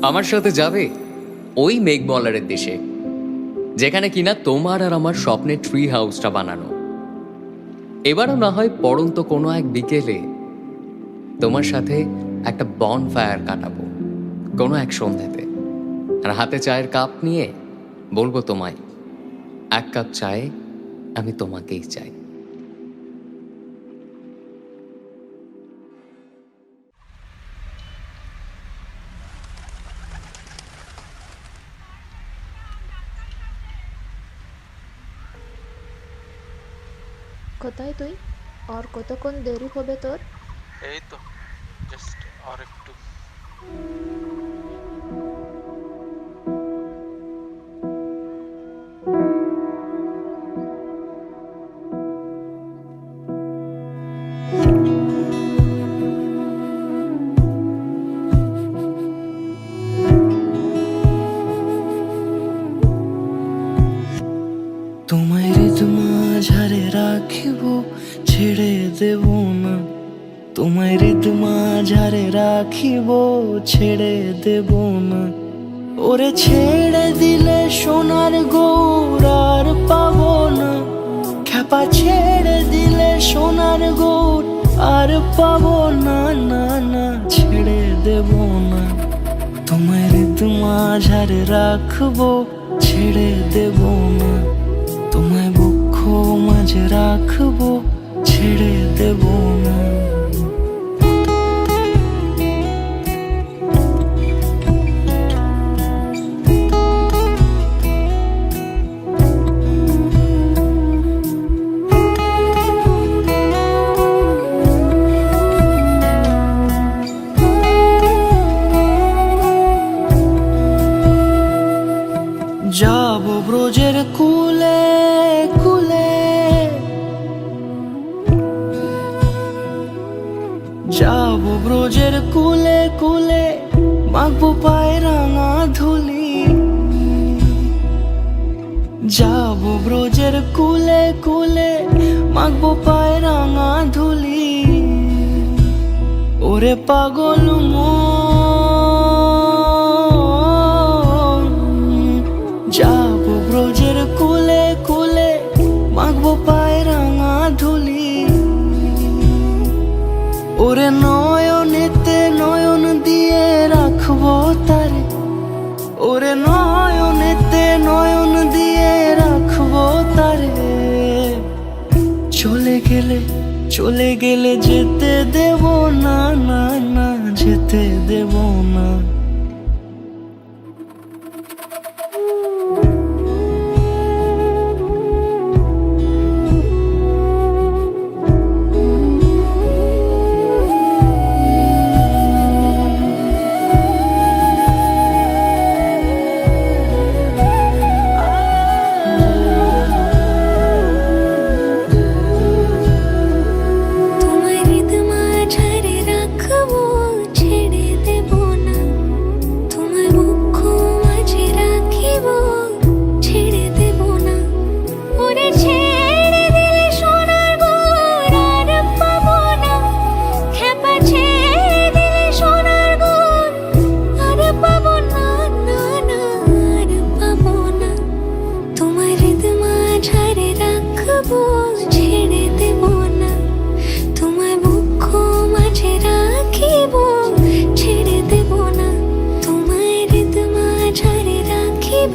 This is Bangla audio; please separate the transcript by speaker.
Speaker 1: আমার সাথে যাবে ওই মেঘমলারের দেশে, যেখানে কিনা তোমার আর আমার স্বপ্নের ট্রি হাউসটা বানানো। এবারও না হয় পড়ন্ত কোনো এক বিকেলে তোমার সাথে একটা বনফায়ার কাটাবো কোনো এক সন্ধ্যাতে, আর হাতে চায়ের কাপ নিয়ে বলবো তোমায়, এক কাপ চায়ে আমি তোমাকেই চাই।
Speaker 2: কোথায় তুই? আর কতক্ষণ দেরি হবে তোর?
Speaker 3: এই তো জাস্ট আর একটু।
Speaker 4: তোমায় মাঝারে রাখিব, ছেড়ে দেব না। তোমায় মাঝারে রাখিব, ছেড়ে দেব না। ওরে ছেড়ে দিলে সোনার গৌর আর পাবো না। খ্যাপা ছেড়ে দিলে সোনার গৌর আর পাবো না, না না ছেড়ে দেব না। তোমায় মাঝারে রাখবো, ছেড়ে দেব না। তোমায় বক্ষ মাঝে রাখবো, ছেড়ে দেব না। যাব ব্রজের কুলে কুলে, যাব ব্রজের কুলে কুলে, মাখবো পায়ে রাঙা ধুলি। যাব ব্রজের কুলে কুলে, মাখবো পায়ে রাঙা ধুলি। ওরে পাগল যাব ব্রজের কুলে কুলে, মাখবো পায়ে রাঙা ধুলি। ওরে নয়নেতে নয়ন দিয়ে রাখবো তারে, ওরে নয়নেতে নয়ন দিয়ে রাখবো তারে। চলে গেলে যেতে দেব না, না না যেতে দেব না।
Speaker 2: ছেড়ে দেব না, তোমায় হৃদ মাঝারে রাখিব।